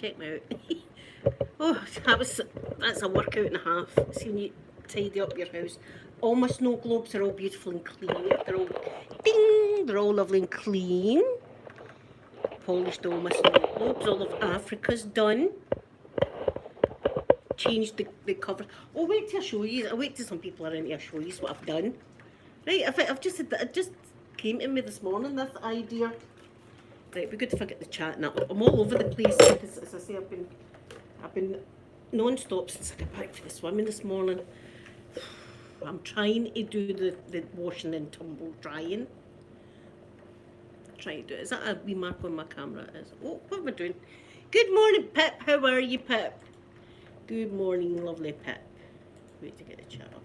check me out. Oh, that's a workout and a half. See when you tidy up your house. All my snow globes are all beautiful and clean. They're all ding, they're all lovely and clean. Polished all my snow globes. All of Africa's done. Changed the cover. Oh, wait till I show you. I'll wait till some people are in here. Show you what I've done. Right, I've just it just came to me this morning, this idea. Right, it'd be good if I get the chat now. I'm all over the place because, as I say, I've been non-stop since I got back for the swimming this morning. I'm trying to do the washing and tumble drying. Trying to do it. Is that a wee mark on my camera? It is. Oh, what am I doing? Good morning, Pip. How are you, Pip? Good morning, lovely Pip. Wait to get the chat up.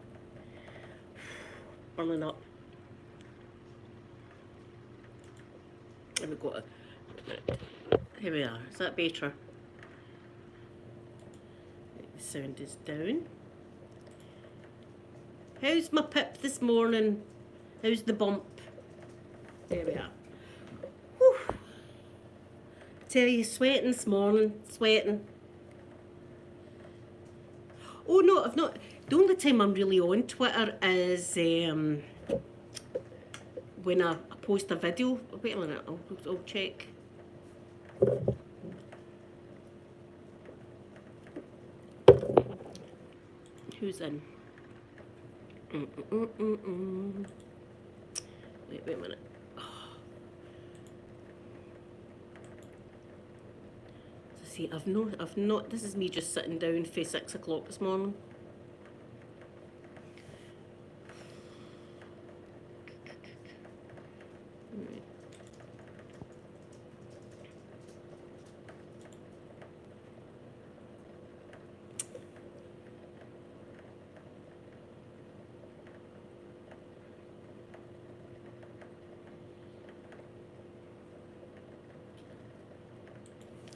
Burning up. There we go. Here we are. Is that better? The sound is down. How's my Pip this morning? How's the bump? There we are. Whew. Tell you, sweating this morning. Sweating. Oh no, I've not. The only time I'm really on Twitter is when I post a video. Wait a minute, I'll check. Who's in? Wait a minute. See, I've not. This is me just sitting down for 6 o'clock this morning.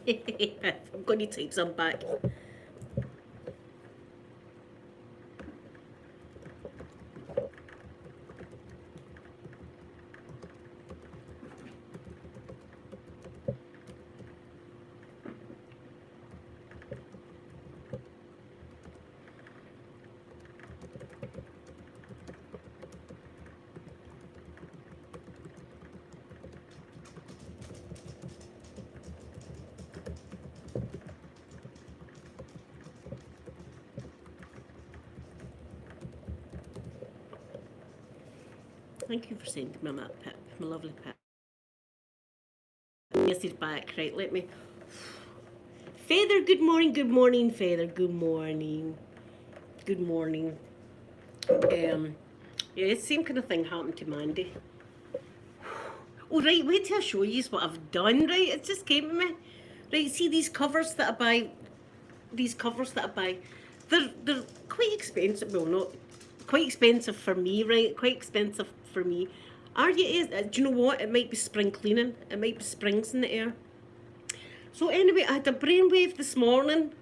I'm going to type some back. Thank you for sending me that, Pip, my lovely Pip. Yes, he's back. Right, let me. Feather, good morning, Feather, good morning. Good morning. Yeah, same kind of thing happened to Mandy. Oh, right, wait till I show you what I've done, right? It just came to me. Right, see these covers that I buy? These covers that I buy, they're quite expensive. Well, not quite expensive for me, right? Quite expensive for me. Do you know what? It might be spring cleaning. It might be springs in the air. So anyway, I had a brainwave this morning.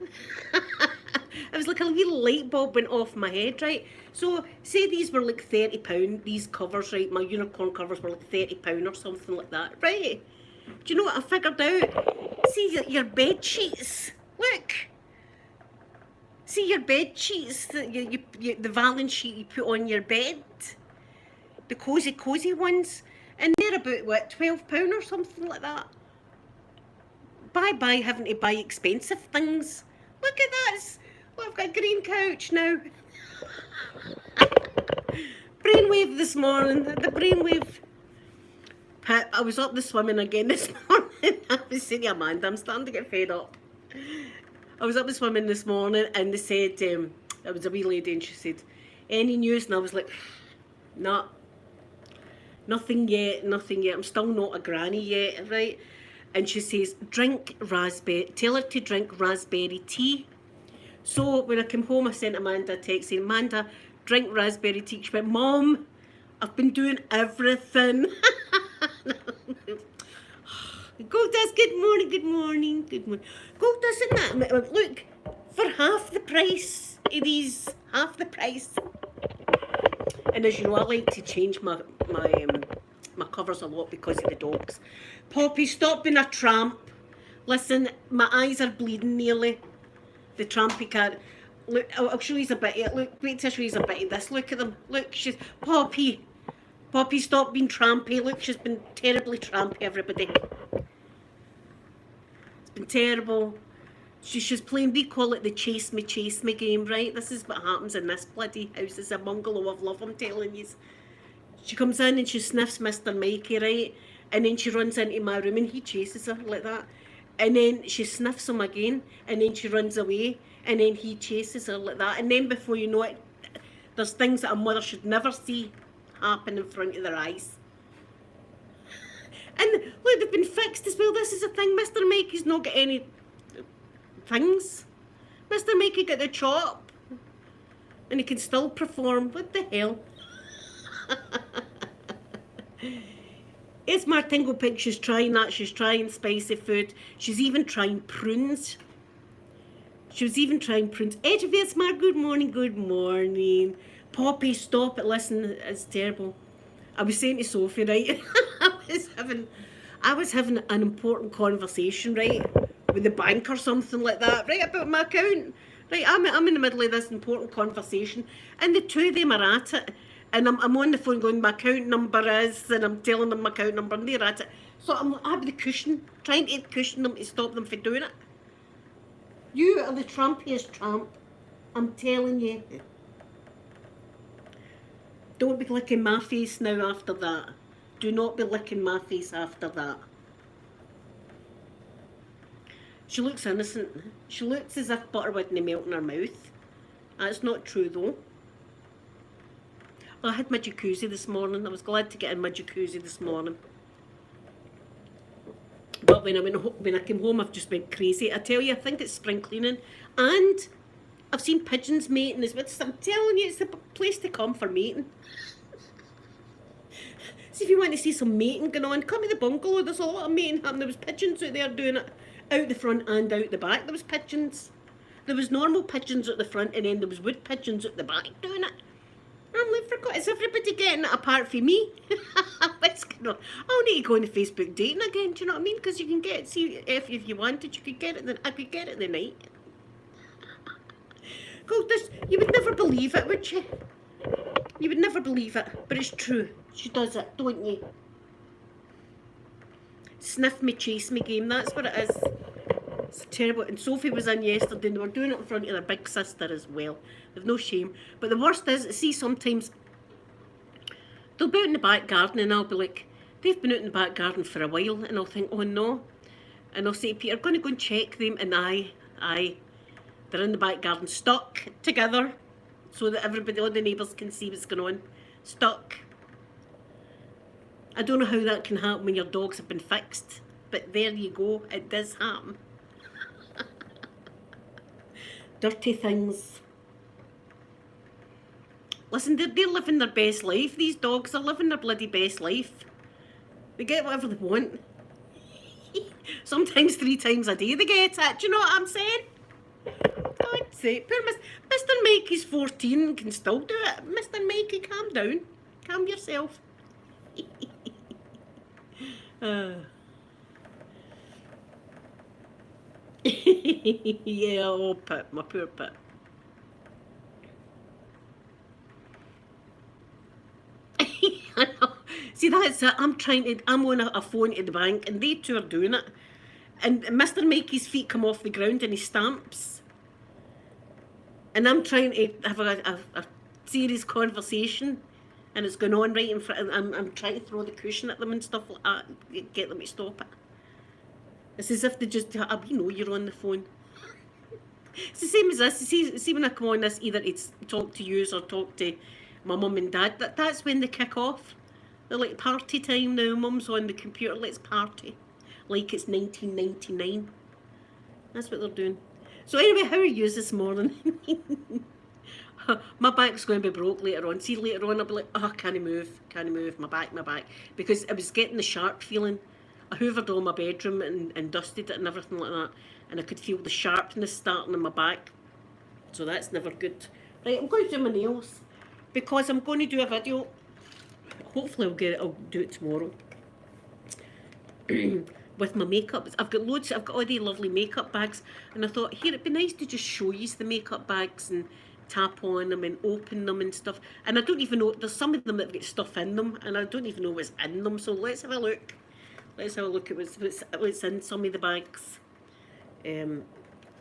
It was like a wee light bulb went off my head, right? So say these were like £30, these covers, right? My unicorn covers were like £30 or something like that, right? Do you know what I figured out? See your bed sheets. Look. See your bed sheets, the Valance sheet you put on your bed, the cozy ones, and they're about what, £12 or something like that. Bye having to buy expensive things. Look at this. Oh, I've got a green couch now. Brainwave this morning. The brainwave. Pip, I was up the swimming again this morning. I was saying to Amanda, I'm starting to get fed up. I was up the swimming this morning and they said, there was a wee lady and she said, any news? And I was like, nah, nothing yet. I'm still not a granny yet, right? And she says, tell her to drink raspberry tea. So when I came home, I sent Amanda a text saying, Amanda, drink raspberry tea. She went, Mom, I've been doing everything. Goldust, good morning. Goldust, isn't that? Look, for half the price of these, And as you know, I like to change my covers a lot because of the dogs. Poppy, stop being a tramp. Listen, my eyes are bleeding nearly. The trampy cat. Look, I'll show you a bit of it. Look, wait till I show you a bit of this. Look at them. Look, she's... Poppy. Poppy, stop being trampy. Look, she's been terribly trampy, everybody. It's been terrible. She's playing, we call it the chase me game, right? This is what happens in this bloody house. It's a bungalow of love, I'm telling you. She comes in and she sniffs Mr. Mikey, right? And then she runs into my room and he chases her like that. And then she sniffs him again and then she runs away and then he chases her like that. And then before you know it, there's things that a mother should never see happen in front of their eyes. And look, they've been fixed as well. This is the thing, Mr. Mikey's not got any things. Mr. Mikey got the chop and he can still perform. What the hell? It's Martingo Pig. She's trying that. She's trying spicy food. She's even trying prunes. She was even trying prunes. Edgevier Smart, good morning, good morning. Poppy, stop it. Listen, it's terrible. I was saying to Sophie, right? I was having an important conversation, right, with the bank or something like that, right, about my account. Right, I'm in the middle of this important conversation, and the two of them are at it. And I'm on the phone going, my account number is, and I'm telling them my account number, and they're at it. So I'm having the cushion, trying to cushion them to stop them from doing it. You are the trumpiest tramp. I'm telling you. Don't be licking my face now after that. Do not be licking my face after that. She looks innocent. She looks as if butter wouldn't melt in her mouth. That's not true though. Well, I had my jacuzzi this morning. I was glad to get in my jacuzzi this morning. But when I came home, I've just went crazy. I tell you, I think it's spring cleaning. And I've seen pigeons mating as well. I'm telling you, it's the place to come for mating. See, if you want to see some mating going on, come to the bungalow. There's a lot of mating happening. There was pigeons out there doing it, out the front and out the back. There was pigeons. There was normal pigeons at the front, and then there was wood pigeons at the back doing it. I'm like, for God, is everybody getting it apart from me? What's going on? I'll need to go on the Facebook dating again, do you know what I mean? Because you can get it, see, if you wanted, you could get it, then I could get it the night. God, this, you would never believe it, would you? You would never believe it, but it's true. She does it, don't you? Sniff me, chase me game, that's what it is. It's terrible. And Sophie was in yesterday and they were doing it in front of their big sister as well. They've no shame. But the worst is, see, sometimes they'll be out in the back garden and I'll be like, they've been out in the back garden for a while, and I'll think, oh no. And I'll say to Peter, I'm going to go and check them, and aye, they're in the back garden stuck together so that everybody, all the neighbours can see what's going on. Stuck. I don't know how that can happen when your dogs have been fixed, but there you go, it does happen. Dirty things. Listen, they're living their best life. These dogs are living their bloody best life. They get whatever they want. Sometimes 3 times a day they get it. Do you know what I'm saying? God's sake. Poor Mr. Mikey's 14 and can still do it. Mr. Mikey, calm down. Calm yourself. Yeah, oh Pip, my poor Pip. I know. See, that's it. I'm on a phone to the bank and they two are doing it. And Mr. Mikey's feet come off the ground and he stamps. And I'm trying to have a serious conversation and it's going on right in front. I'm trying to throw the cushion at them and stuff like that, get them to stop it. It's as if they just, we know you're on the phone. It's the same as this. See when I come on this, either it's talk to you or talk to my mum and dad, that's when they kick off. They're like, party time now, mum's on the computer, let's party. Like it's 1999. That's what they're doing. So anyway, how are you this morning? My back's going to be broke later on. See, later on I'll be like, oh, can't move, my back. Because I was getting the sharp feeling. I hoovered all my bedroom and dusted it and everything like that. And I could feel the sharpness starting in my back. So that's never good. Right, I'm going to do my nails. Because I'm going to do a video. Hopefully I'll do it tomorrow. with my makeup. I've got loads, I've got all these lovely makeup bags, and I thought, here, it'd be nice to just show you the makeup bags and tap on them and open them and stuff. And I don't even know, there's some of them that get stuff in them, and I don't even know what's in them, so let's have a look. Let's have a look at what's in some of the bags.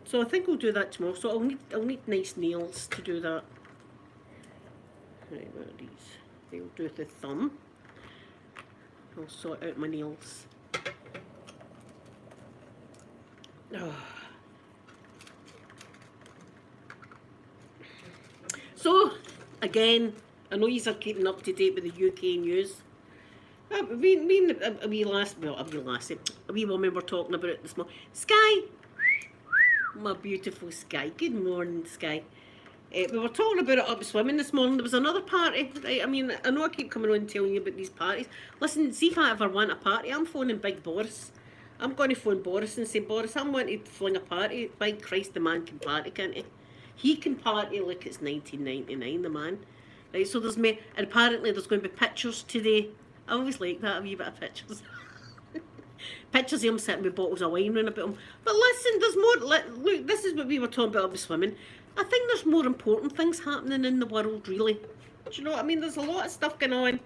So I think we'll do that tomorrow. So I'll need nice nails to do that. Right, what are these? They'll do the thumb. I'll sort out my nails. Oh. So, again, I know you are keeping up to date with the UK news. A wee woman were talking about it this morning. Sky! My beautiful Sky. Good morning, Sky. We were talking about it up swimming this morning. There was another party, right? I mean, I know I keep coming on and telling you about these parties. Listen, see if I ever want a party, I'm phoning Big Boris. I'm going to phone Boris and say, Boris, I'm wanting to fling a party. By Christ, the man can party, can't he? He can party like it's 1999, the man. Right, so there's me, and apparently there's going to be pictures today. I always like that, a wee bit of pictures. Pictures of him sitting with bottles of wine round about him. But listen, there's more. Look, this is what we were talking about swimming. I think there's more important things happening in the world, really. Do you know what I mean? There's a lot of stuff going on.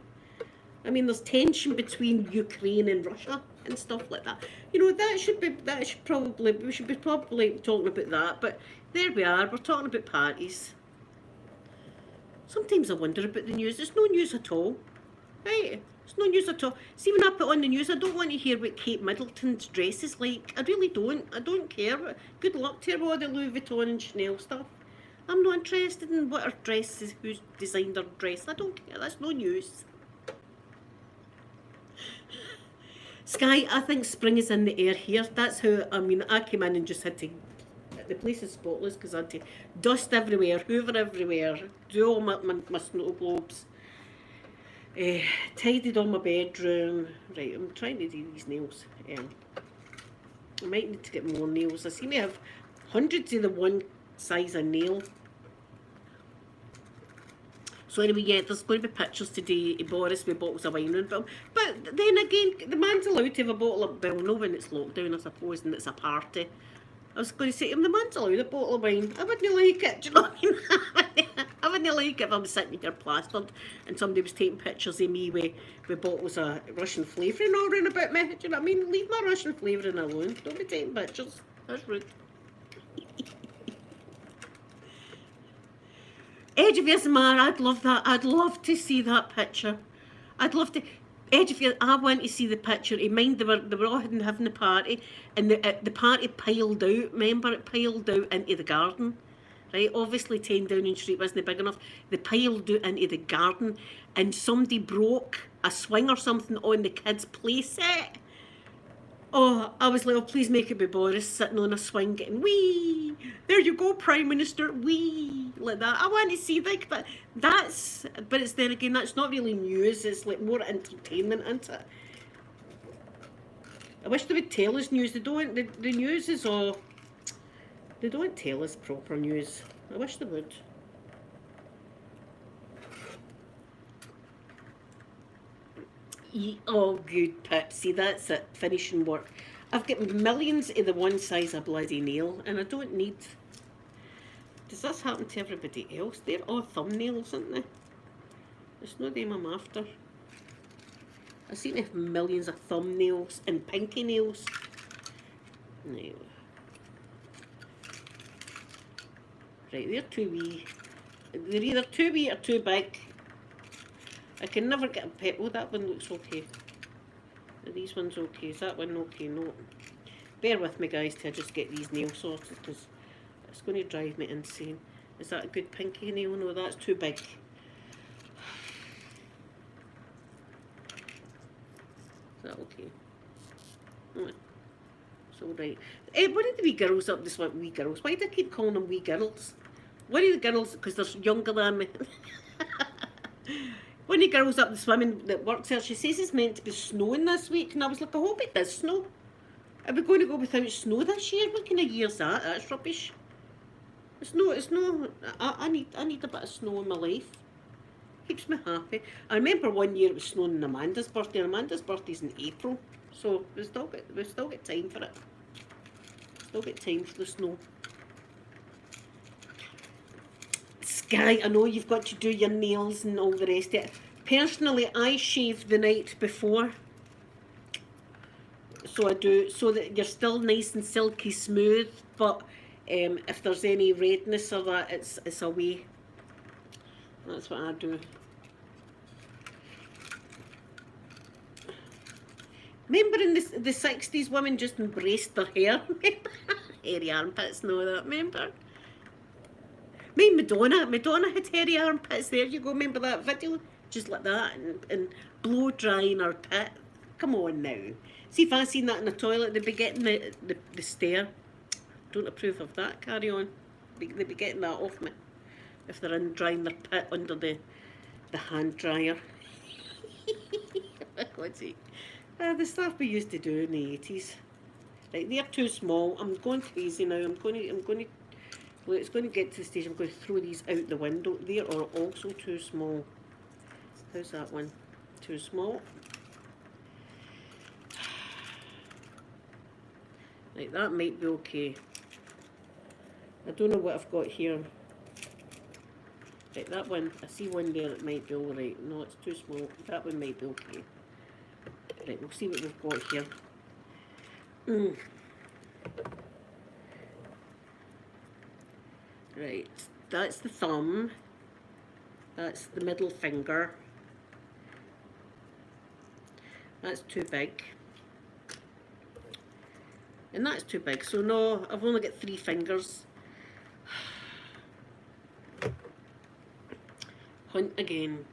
I mean, there's tension between Ukraine and Russia and stuff like that. You know, we should be probably talking about that. But there we are. We're talking about parties. Sometimes I wonder about the news. There's no news at all, right? There's no news at all. See, when I put on the news, I don't want to hear what Kate Middleton's dress is like. I really don't. I don't care. Good luck to her with all the Louis Vuitton and Chanel stuff. I'm not interested in what her dress is, who's designed her dress. I don't care. That's no news. Sky, I think spring is in the air here. That's how, I mean, I came in and just had to, the place is spotless because I had to dust everywhere, hoover everywhere, do all my snow globes. Tidied all my bedroom. Right, I'm trying to do these nails. I might need to get more nails. I seem to have hundreds of the one size of nail. So anyway, yeah, there's going to be pictures today of Boris with bottles of wine around him. But then again, the man's allowed to have a bottle of, well, no when it's lockdown, I suppose, and it's a party. I was going to say to him, the man's allowed a bottle of wine. I wouldn't like it, do you know what I mean? I wouldn't like it if I was sitting there plastered and somebody was taking pictures of me with bottles of Russian flavouring all round about me. Do you know what I mean? Leave my Russian flavouring alone. Don't be taking pictures. That's rude. Edge of Yasmar, I'd love that. I'd love to see that picture. I'd love to. Edge of Yasmar, I want to see the picture. In mind, they were all having a party, and the party piled out. Remember, it piled out into the garden, right? Obviously, 10 Downing Street wasn't big enough. They piled out into the garden, and somebody broke a swing or something on the kids' play set. Oh, I was like, oh, please make it be Boris sitting on a swing getting wee. There you go, Prime Minister, wee. Like that. I want to see like that. But it's then again, that's not really news. It's like more entertainment, isn't it? I wish they would tell us news. They don't. The news is all. They don't tell us proper news. I wish they would. Oh, good, Pipsy, that's it, finishing work. I've got millions of the one size of bloody nail, and I don't need... Does this happen to everybody else? They're all thumbnails, aren't they? It's not them I'm after. I seem to have millions of thumbnails and pinky nails. No. Right, they're too wee. They're either too wee or too big. I can never get a pet. Oh, that one looks okay. Are these ones okay? Is that one okay? No. Bear with me, guys, till I just get these nails sorted, because it's going to drive me insane. Is that a good pinky nail? No, that's too big. Is that okay? No. It's alright. One of the wee girls up this one, wee girls. Why do I keep calling them wee girls? One of the girls, because they're younger than me. One of the girls up the swimming that works there, she says it's meant to be snowing this week, and I was like, I hope it does snow. Are we going to go without snow this year? What kind of year's that? That's rubbish. It's no. I need a bit of snow in my life. Keeps me happy. I remember one year it was snowing on Amanda's birthday, and Amanda's birthday's in April, So we've still got time for it. Still got time for the snow. Sky, I know you've got to do your nails and all the rest of it. Personally, I shave the night before. So I do, so that you're still nice and silky smooth, but if there's any redness or that, it's away. That's what I do. Remember in the 60s, women just embraced their hair. Hairy armpits, know that, remember? Madonna had hairy armpits, there you go, remember that video? Just like that, and blow drying her pit. Come on now. See, if I seen that in the toilet, they'd be getting the stare. Don't approve of that, carry on. They'd be getting that off me. If they're in drying their pit under the hand dryer. God's sake. The stuff we used to do in the 80s. Right, they're too small. I'm going crazy now. Well, it's going to get to the stage I'm going to throw these out the window. They are also too small. How's that one? Too small. Right, that might be okay. I don't know what I've got here. Right, that one, I see one there that might be alright. No, it's too small. That one might be okay. Right, we'll see what we've got here. Right, that's the thumb. That's the middle finger. That's too big. And that's too big. So no, I've only got 3 fingers. Hunt again.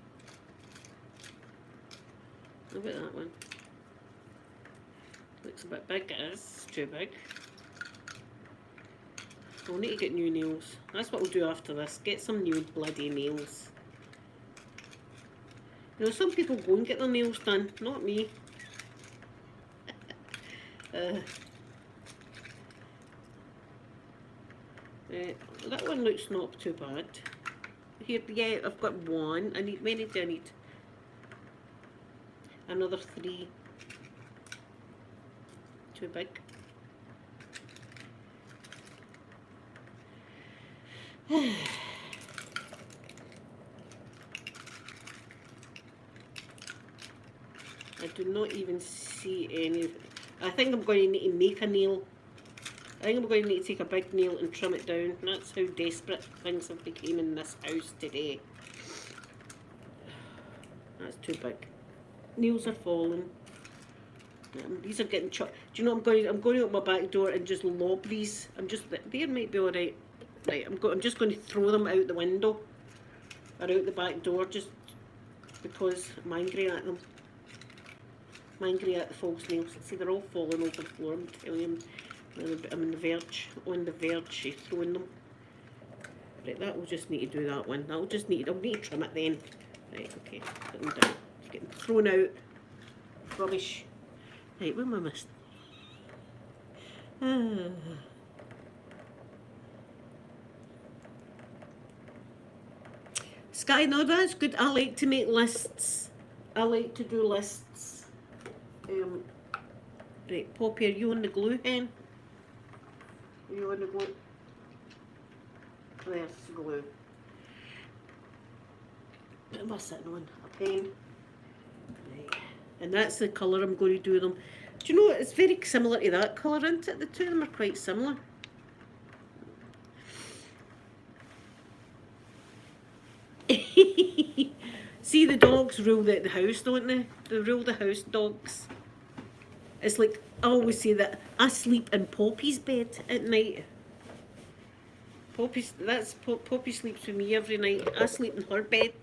Look at that one. Looks a bit big, it is. Too big. We'll need to get new nails. That's what we'll do after this. Get some new bloody nails. You know, some people go and get their nails done. Not me. That one looks not too bad. Here, yeah, I've got 1. I need, many do I need? Another 3. Too big. I do not even see any. I think I'm going to need to make a nail. I think I'm going to need to take a big nail and trim it down. That's how desperate things have become in this house today. That's too big. Nails are falling. These are getting chopped. Do you know I'm going to open my back door and just lob these. There might be alright. Right, I'm just going to throw them out the window or out the back door just because I'm angry at them. I'm angry at the false nails. See, they're all falling over the floor. I'm telling you, I'm on the verge of throwing them. Right, that will just need to do that one. I'll need to trim it then. Right, okay, put them down. It's getting thrown out. Rubbish. Right, what am I missing? Sky, no, that's good. I like to make lists. I like to do lists. Right, Poppy, are you on the glue hen? Are you on the glue? There's glue. What am I sitting on? A pen. Right. And that's the colour I'm going to do them. Do you know, it's very similar to that colour, isn't it? The two of them are quite similar. See, the dogs rule the house, don't they? They rule the house, dogs. It's like, I always say that I sleep in Poppy's bed at night. Poppy sleeps with me every night. I sleep in her bed.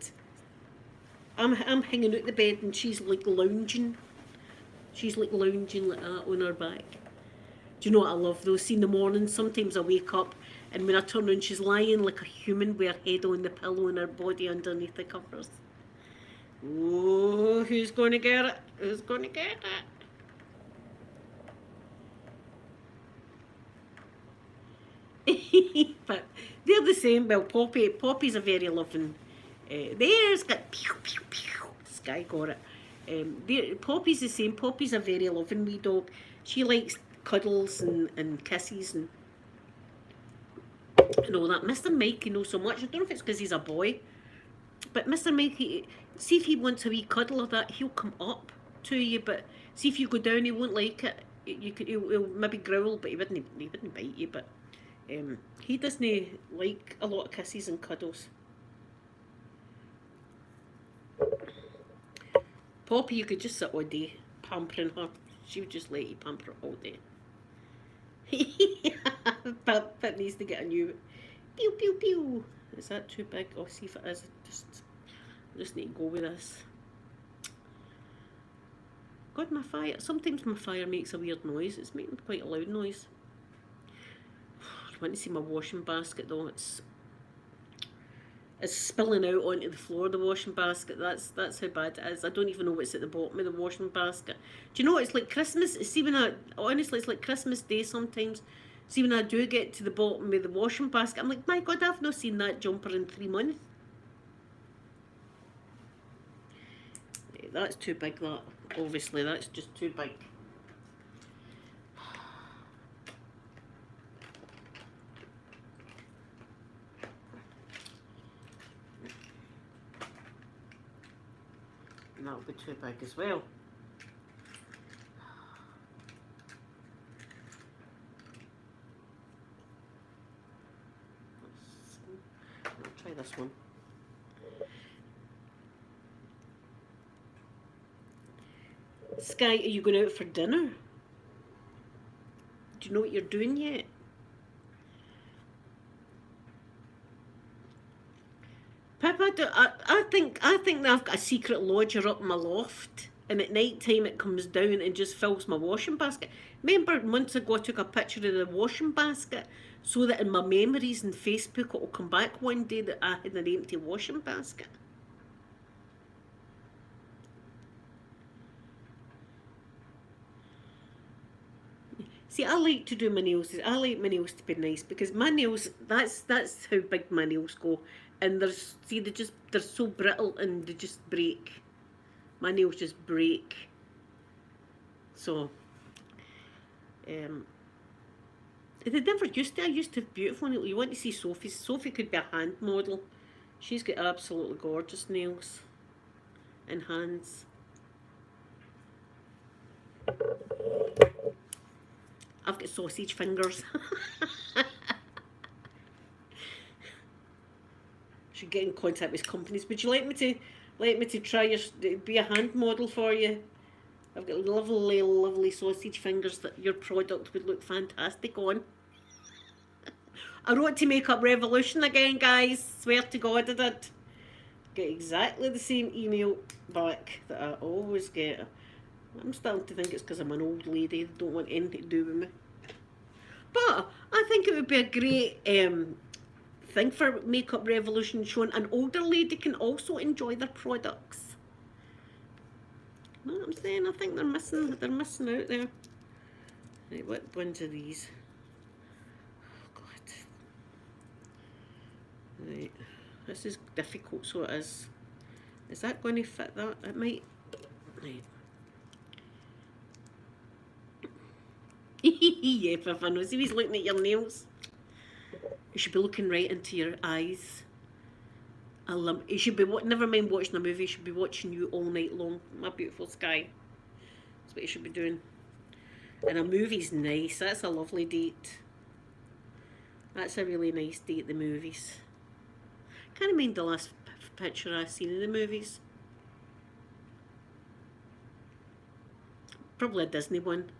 I'm hanging out the bed and she's like lounging. She's like lounging like that on her back. Do you know what I love though? See, in the morning, sometimes I wake up and when I turn around, she's lying like a human with her head on the pillow and her body underneath the covers. Oh, who's going to get it? Who's going to get it? But they're the same. Well, Poppy's a very loving. There's got pew pew pew. Sky got it. Poppy's the same. Poppy's a very loving wee dog. She likes cuddles and kisses and all that. Mr. Mikey knows so much. I don't know if it's because he's a boy, but Mr. Mikey, see if he wants a wee cuddle or that, he'll come up to you. But see if you go down, he won't like it. He'll maybe growl, but he wouldn't bite you. But he doesn't like a lot of kisses and cuddles. Poppy, you could just sit all day pampering her. She would just let you pamper her all day. Pip needs to get a new pew pew pew. Is that too big? I'll see if it is. I just need to go with this. God, my fire. Sometimes my fire makes a weird noise. It's making quite a loud noise. I want to see my washing basket though. It's spilling out onto the floor, the washing basket. That's how bad it is. I don't even know what's at the bottom of the washing basket. Do you know, it's like Christmas. See, honestly, it's like Christmas Day sometimes. See, when I do get to the bottom of the washing basket, I'm like, my God, I've not seen that jumper in 3 months. That's too big, that. Obviously, that's just too big. And that'll be too big as well. I'll try this one. Sky, are you going out for dinner? Do you know what you're doing yet? Pip, I think that I've got a secret lodger up in my loft, and at night time it comes down and just fills my washing basket. Remember months ago I took a picture of the washing basket so that in my memories in Facebook it will come back one day that I had an empty washing basket. See, I like to do my nails. I like my nails to be nice because my nails, that's how big my nails go. And they're so brittle and they just break. My nails just break. So, they never used to. I used to have beautiful nails. You want to see Sophie's? Sophie could be a hand model. She's got absolutely gorgeous nails and hands. I've got sausage fingers. Should get in contact with companies. Would you like me to try be a hand model for you? I've got lovely, lovely sausage fingers that your product would look fantastic on. I wrote to Makeup Revolution again, guys. Swear to God I did. Get exactly the same email back that I always get. I'm starting to think it's because I'm an old lady. They don't want anything to do with me. But I think it would be a great thing for Makeup Revolution, showing an older lady can also enjoy their products. You know what I'm saying? I think they're missing out there. Right, what ones are these? Oh God. Right. This is difficult, so it is. Is that going to fit that? It might. Right. Yeah, Papa, see he's looking at your nails. You should be looking right into your eyes. You should be, never mind watching a movie, you should be watching you all night long. My beautiful Sky. That's what you should be doing. And a movie's nice. That's a lovely date. That's a really nice date, the movies. Can't mind the last picture I've seen in the movies. Probably a Disney one.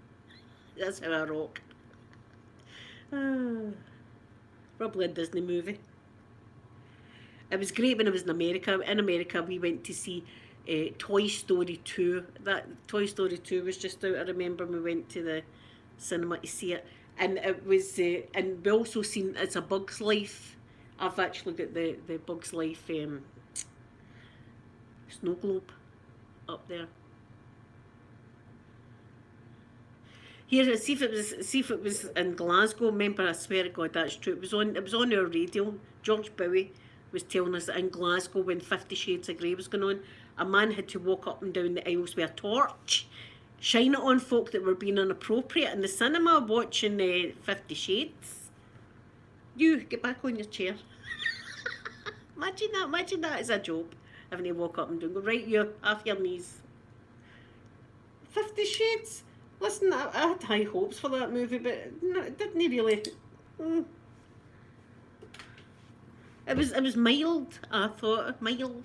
That's how I rock. Probably a Disney movie. It was great when I was in America. In America, we went to see Toy Story 2. That Toy Story 2 was just out. I remember we went to the cinema to see it, and it was. And we also seen It's a Bug's Life. I've actually got the Bug's Life snow globe up there. Here, see if it was in Glasgow. Remember, I swear to God, that's true. It was on our radio. George Bowie was telling us that in Glasgow, when 50 Shades of Grey was going on, a man had to walk up and down the aisles with a torch, shine it on folk that were being inappropriate in the cinema watching 50 Shades. You, get back on your chair. Imagine that as a job. Having to walk up and go, right, you, off your knees. 50 Shades? Listen, I had high hopes for that movie, but no, it didn't really. It was mild, I thought, mild.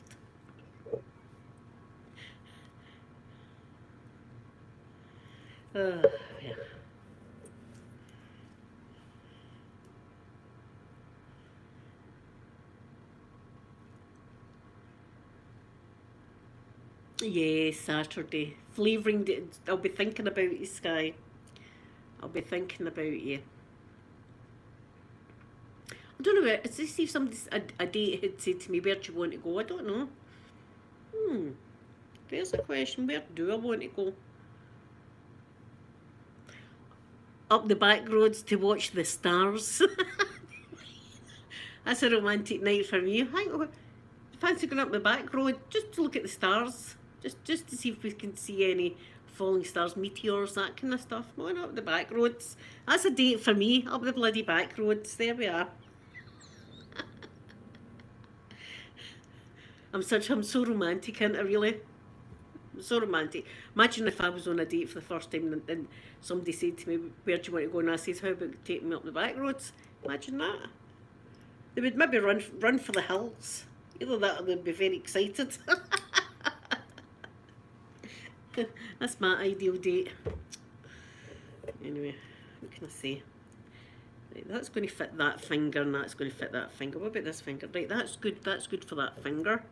Yeah. Yeah, Saturday. Flavouring, I'll be thinking about you, Sky. I'll be thinking about you. I don't know, it's just see if somebody, a date had said to me, where do you want to go? I don't know. There's a question, where do I want to go? Up the back roads to watch the stars. That's a romantic night for me. Fancy going up the back road just to look at the stars. Just to see if we can see any falling stars, meteors, that kind of stuff. Going up the back roads. That's a date for me, up the bloody back roads. There we are. I'm so romantic, ain't I, really? I'm so romantic. Imagine if I was on a date for the first time and somebody said to me, where do you want to go? And I said, how about taking me up the back roads? Imagine that. They would maybe run for the hills. Either that or they'd be very excited. That's my ideal date. Anyway, what can I say? Right, that's going to fit that finger and that's going to fit that finger. What about this finger? Right, that's good for that finger.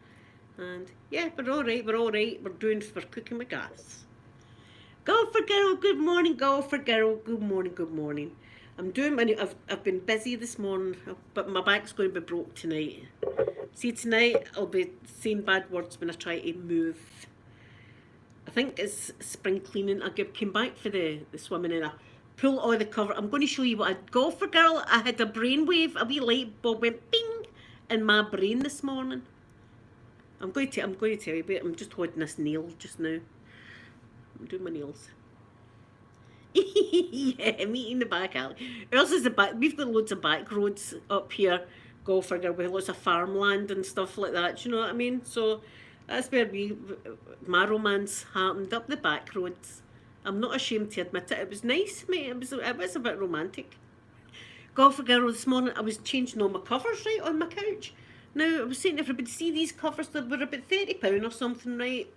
And yeah, we're alright, we're cooking with gas. Golfer girl, good morning, golfer girl, good morning. I've been busy this morning, but my back's going to be broke tonight. See, tonight I'll be saying bad words when I try to move. I think it's spring cleaning. I came back for the swimming and I pull all the cover. I'm going to show you what I golfer girl. I had a brainwave, a wee light bulb went bing in my brain this morning. I'm going to tell you, but I'm just holding this nail just now. I'm doing my nails. Yeah, meeting the back alley. Ours is the back. We've got loads of back roads up here, golfer girl, with lots of farmland and stuff like that. Do you know what I mean? So that's where my romance happened, up the back roads. I'm not ashamed to admit it. It was nice, mate. It was a bit romantic. Golfer girl, this morning I was changing all my covers, right, on my couch. Now, I was saying to everybody, see these covers, they were about £30 or something, right?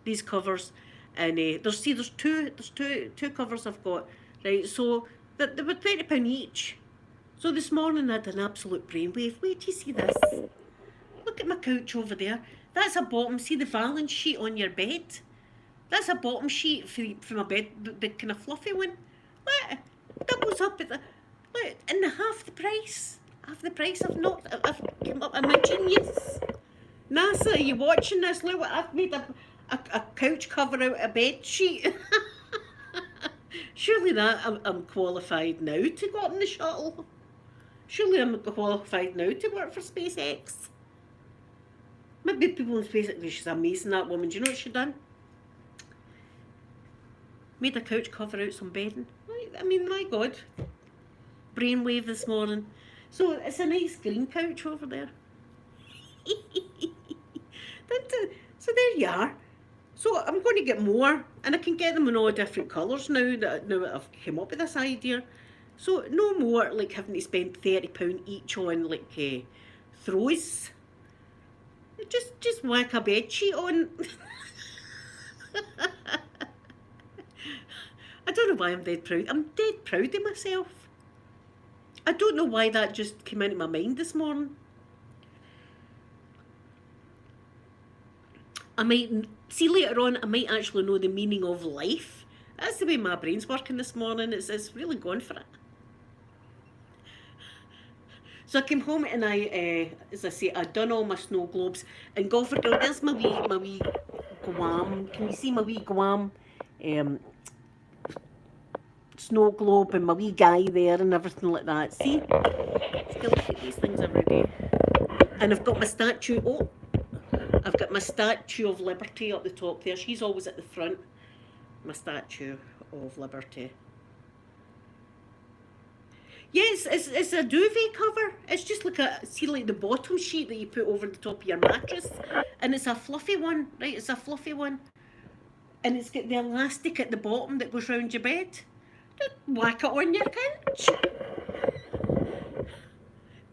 These covers. And there's two covers I've got, right? So they were £30 each. So this morning I had an absolute brainwave. Wait, do you see this? Look at my couch over there. That's a bottom. See the Valance sheet on your bed? That's a bottom sheet for my bed, the kind of fluffy one. Look, doubles up at look, and half the price. Half the price. I've come up. Am I genius? NASA, are you watching this? Look what I've made a couch cover out a bed sheet. Surely that I'm qualified now to go up in the shuttle. Surely I'm qualified now to work for SpaceX. Maybe people in SpaceX, she's amazing, that woman. Do you know what she done? Made a couch cover out some bedding. I mean, my God. Brainwave this morning. So it's a nice green couch over there. So there you are. So I'm going to get more, and I can get them in all different colours now that I've come up with this idea. So no more like having to spend £30 each on like throws. Just whack a bed sheet on. I don't know why I'm dead proud. I'm dead proud of myself. I don't know why that just came into my mind this morning. I might see later on. I might actually know the meaning of life. That's the way my brain's working this morning. It's really going for it. So I came home and as I say, I'd done all my snow globes. And golfer girl, there's my wee Guam. Can you see my wee Guam snow globe and my wee guy there and everything like that? See? Still look at these things every day. And I've got my statue. Oh, I've got my Statue of Liberty up the top there. She's always at the front. My Statue of Liberty. Yes, it's a duvet cover. It's just like like the bottom sheet that you put over the top of your mattress. And it's a fluffy one, right? It's a fluffy one. And it's got the elastic at the bottom that goes round your bed. Just whack it on your couch.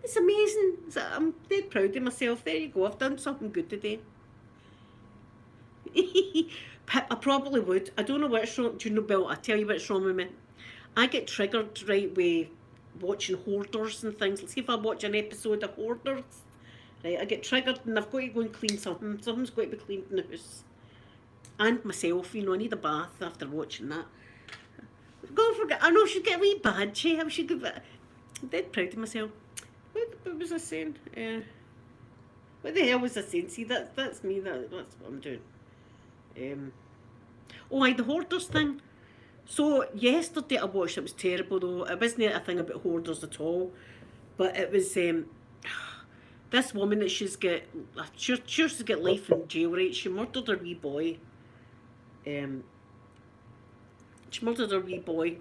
It's amazing. I'm dead proud of myself. There you go. I've done something good today. I probably would. I don't know what's wrong. Do you know, Bill? I'll tell you what's wrong with me. I get triggered right with watching Hoarders and things. Let's see if I watch an episode of Hoarders. Right, I get triggered and I've got to go and clean something. Something's got to be cleaned in the house. And myself, you know, I need a bath after watching that. Go for it. I know I should get a wee badge. I should give it. I'm dead proud of myself. What was I saying? What the hell was I saying? See, that's me. That's what I'm doing. Oh, the Hoarders thing. So yesterday I watched. It was terrible though. It wasn't a thing about hoarders at all, but it was this woman that she's got. Sure she's got life in jail, right? She murdered her wee boy. She murdered her wee boy,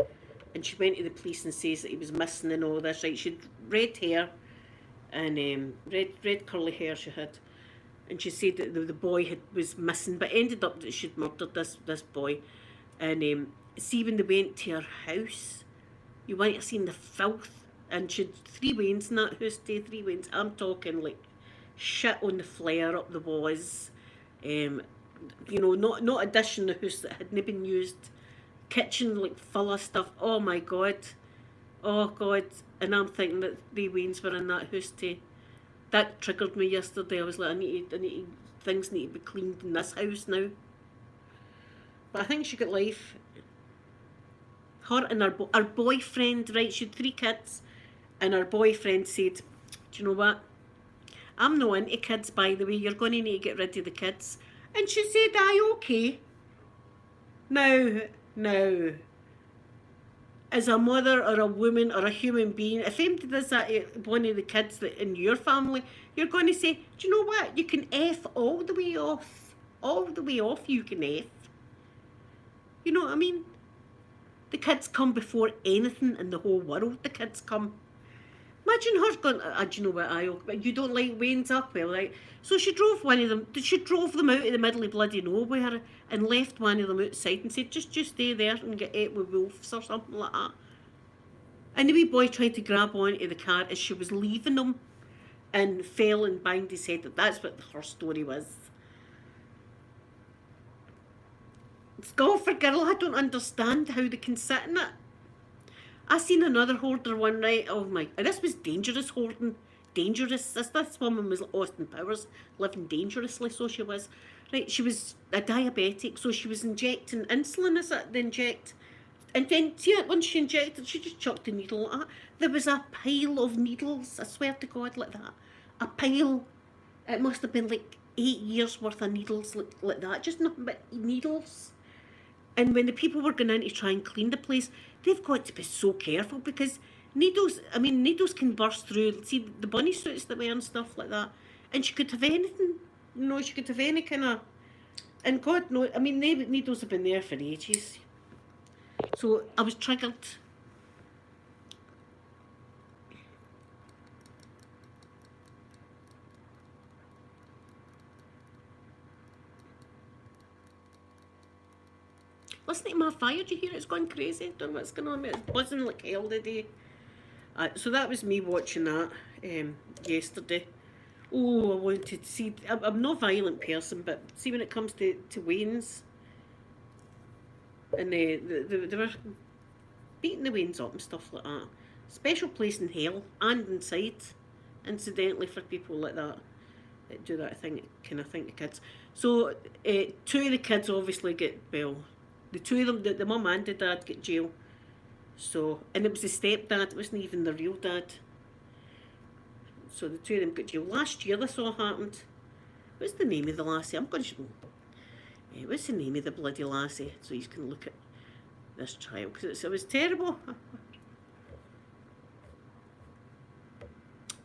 and she went to the police and says that he was missing and all this. Right? She had red hair, and red curly hair she had, and she said that the boy was missing, but ended up that she'd murdered this boy, and see when they went to her house, you might have seen the filth, and she'd 3 wains in that house, 3 wains. I'm talking like shit on the flare up the walls, you know, not a dish in the house that hadn't been used, kitchen like full of stuff. Oh my god, oh god. And I'm thinking that 3 wains were in that house too. That triggered me yesterday. I was like, things need to be cleaned in this house now. But I think she got life. Her and her boyfriend, right? She had 3 kids, and her boyfriend said, "Do you know what? I'm not into kids, by the way. You're going to need to get rid of the kids." And she said, "Aye, okay." Now, as a mother or a woman or a human being, if anybody does that to one of the kids that in your family, you're going to say, "Do you know what? You can F all the way off. All the way off you can F." You know what I mean? The kids come before anything in the whole world. The kids come. Imagine her going, do you know what, you don't like Wayne's up, well, right? So she drove one of them, she drove them out of the middle of bloody nowhere and left one of them outside and said, just stay there and get ate with wolves or something like that. And the wee boy tried to grab onto the car as she was leaving them and fell and banged his head. That's what her story was. Golfer girl, I don't understand how they can sit in it. I seen another hoarder one, right? Oh my, and this was dangerous hoarding. Dangerous. This woman was like Austin Powers, living dangerously, so she was. Right, she was a diabetic, so she was injecting insulin, is it? They inject. And then, see it, once she injected, she just chucked the needle at her. There was a pile of needles, I swear to God, like that. A pile. It must have been like 8 years worth of needles like that. Just nothing but needles. And when the people were going in to try and clean the place, they've got to be so careful because needles can burst through. See, the bunny suits that wear and stuff like that. And she could have anything. You know, she could have any kind of... And God knows, I mean, needles have been there for ages. So I was triggered. Listen to my fire, do you hear it? It's going crazy. Don't know what's going on. It's buzzing like hell today. So that was me watching that yesterday. Oh, I wanted to see... I'm not a violent person, but see when it comes to Wayne's, and they were beating the Waynes up and stuff like that. Special place in hell and inside, incidentally, for people like that do that kind of thing to kids. So 2 of the kids obviously get, well, the 2 of them, the mum and the dad, get jail. So, and it was the stepdad, it wasn't even the real dad. So the 2 of them got jail. Last year this all happened. What's the name of the lassie? I'm going to... what's the name of the bloody lassie? So you can look at this child, because it was terrible.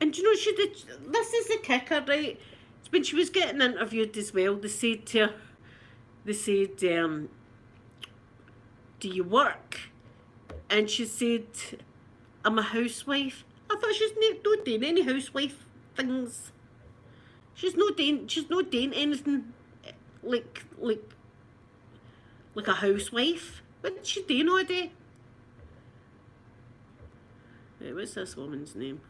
And you know, this is the kicker, right? when she was getting interviewed as well, they said to her, they said, do you work? And she said, I'm a housewife. I thought she's not doing any housewife things. She's not doing anything like a housewife. What's she doing all day? What's this woman's name?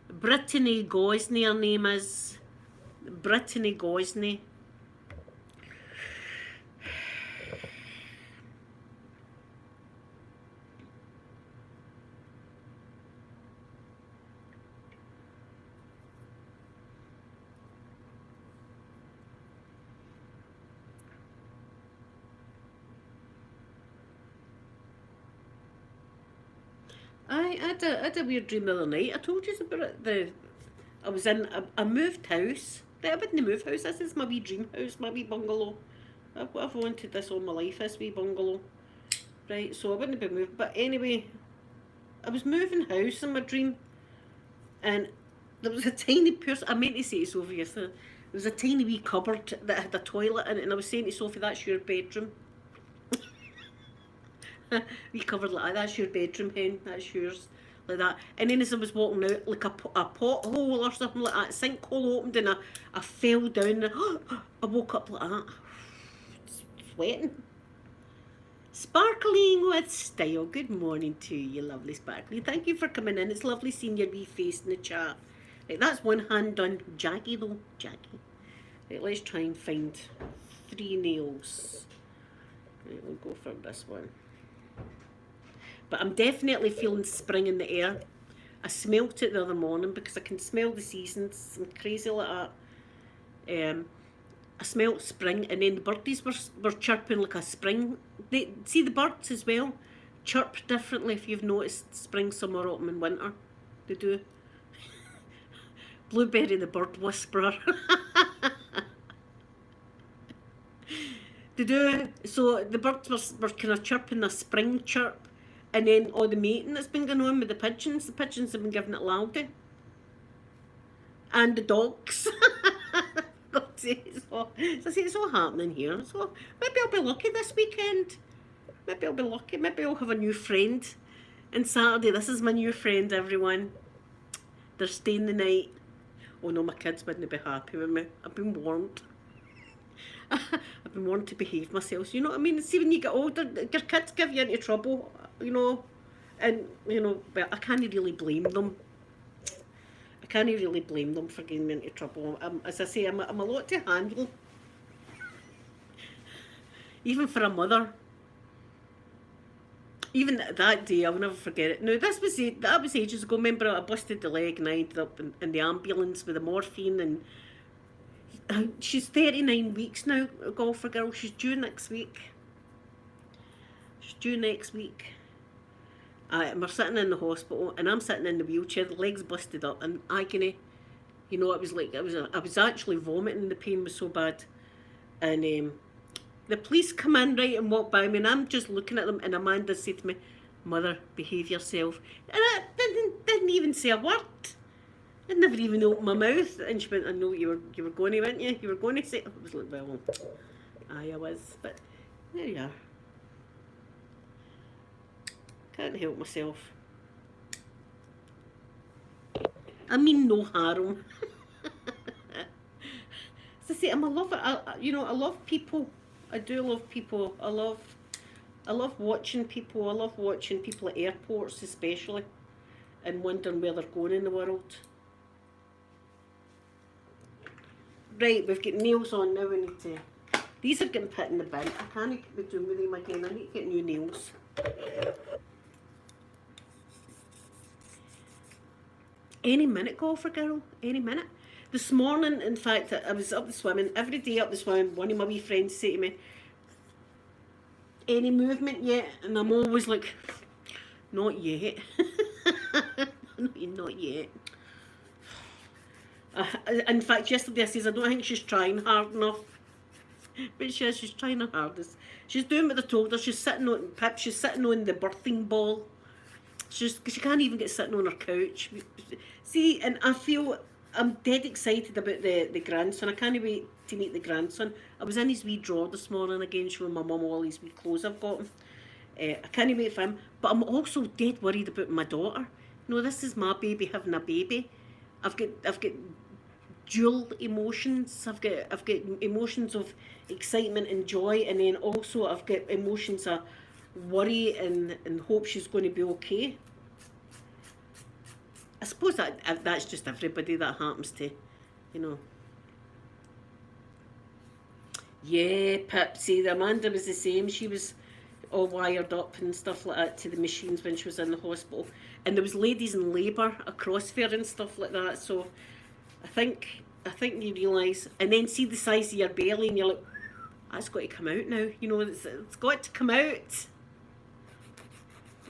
Brittany Gosney, her name is. Brittany Gosney. I had a weird dream the other night. I told you about it. I was in a moved house. I didn't move house. This is my wee dream house, my wee bungalow. I've wanted this all my life, this wee bungalow. Right, so I wouldn't be moved. But anyway, I was moving house in my dream. And there was a tiny person. I meant to say to Sophie yesterday. There was a tiny wee cupboard that had a toilet in it. And I was saying to Sophie, that's your bedroom. We covered like that. That's your bedroom, hen. That's yours, like that. And then as I was walking out, like a pothole or something like that, sinkhole opened, and I fell down. And I woke up like that, sweating, sparkling with style. Good morning to you, lovely Sparkly. Thank you for coming in. It's lovely seeing your wee face in the chat. Right, that's one hand done. Jackie though, Jackie. Right, let's try and find 3 nails. Right, we'll go for this one. But I'm definitely feeling spring in the air. I smelt it the other morning because I can smell the seasons. I'm crazy like that. I smelt spring, and then the birdies were chirping like a spring. They see the birds as well chirp differently if you've noticed spring, summer, autumn and winter. They do. Blueberry the bird whisperer. They do. So the birds were kind of chirping a spring chirp. And then all the mating that's been going on with the pigeons have been giving it louder. And the dogs. So it's all happening here. So maybe I'll be lucky this weekend. Maybe I'll be lucky. Maybe I'll have a new friend. And Saturday, this is my new friend, everyone. They're staying the night. Oh no, my kids wouldn't be happy with me. I've been warned. I've been warned to behave myself. You know what I mean? See, when you get older, your kids give you into trouble, you know, and, you know, but I can't really blame them. I can't really blame them for getting me into trouble. As I say, I'm a lot to handle. Even for a mother. Even that day, I'll never forget it. Now, that was ages ago. Remember, I busted the leg and I ended up in the ambulance with the morphine, and she's 39 weeks now, a golfer girl. She's due next week. And we're sitting in the hospital, and I'm sitting in the wheelchair, the legs busted up, in agony. You know, it was like, I was actually vomiting, the pain was so bad. And the police come in, right, and walk by me, and I'm just looking at them, and Amanda said to me, "Mother, behave yourself." And I didn't even say a word. I never even opened my mouth. And she went, "I know you were going to, weren't you? You were going to say." I was like, well, aye, I was. But there you are. Can't help myself. I mean no harm. As I say, I'm a lover. You know, I love people. I do love people. I love watching people. I love watching people at airports especially, and wondering where they're going in the world. Right, we've got nails on now. We need to. These are getting put in the bin. I can't be doing with them again. I need to get new nails. Any minute, golfer girl. Any minute. This morning, in fact, I was up the swimming. Every day up the swimming, one of my wee friends say to me, "Any movement yet?" And I'm always like, "Not yet." Not yet. In fact, yesterday I says, "I don't think she's trying hard enough." But she is, she's trying her hardest. She's doing what they told her. She's sitting on Pip, she's sitting on the birthing ball. She can't even get sitting on her couch. See, and I feel I'm dead excited about the grandson. I can't wait to meet the grandson. I was in his wee drawer this morning again, showing my mum all his wee clothes I've got him. I can't wait for him. But I'm also dead worried about my daughter. No, this is my baby having a baby. I've got dual emotions. I've got emotions of excitement and joy, and then also I've got emotions of worry and hope she's going to be okay. I suppose that's just everybody that happens to, you know. Yeah, Pipsy. Amanda was the same. She was all wired up and stuff like that to the machines when she was in the hospital. And there was ladies in labour across there and stuff like that. So I think you realise, and then see the size of your belly, and you're like, that's got to come out now. You know, it's got to come out.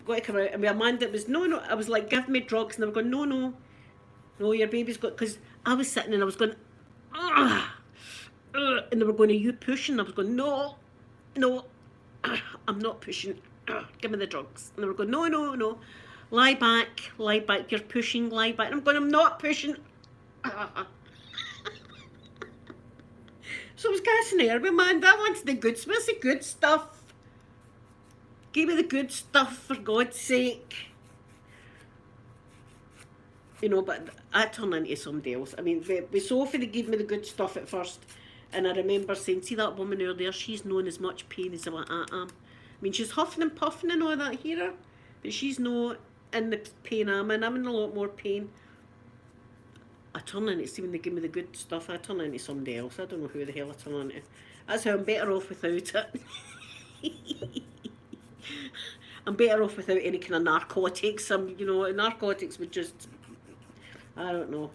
Got to come out. And with Amanda, it was no. I was like, give me drugs, and they were going, no, your baby's got. Because I was sitting and I was going, and they were going, are you pushing? I was going, no, I'm not pushing. Give me the drugs. And they were going, no, lie back, you're pushing, lie back. And I'm going, I'm not pushing. So I was gassing her, but man, that one's the good stuff. Where's the good stuff? Give me the good stuff, for God's sake. You know, but I turned into somebody else. I mean, with Sophie, they gave me the good stuff at first. And I remember saying, see that woman over there, she's not in as much pain as what I am. I mean, she's huffing and puffing and all that here, but she's not in the pain I'm in. I'm in a lot more pain. I turn into, see when they give me the good stuff, I turn into somebody else. I don't know who the hell I turn into. That's how I'm better off without it. I'm better off without any kind of narcotics. Narcotics would just, I don't know.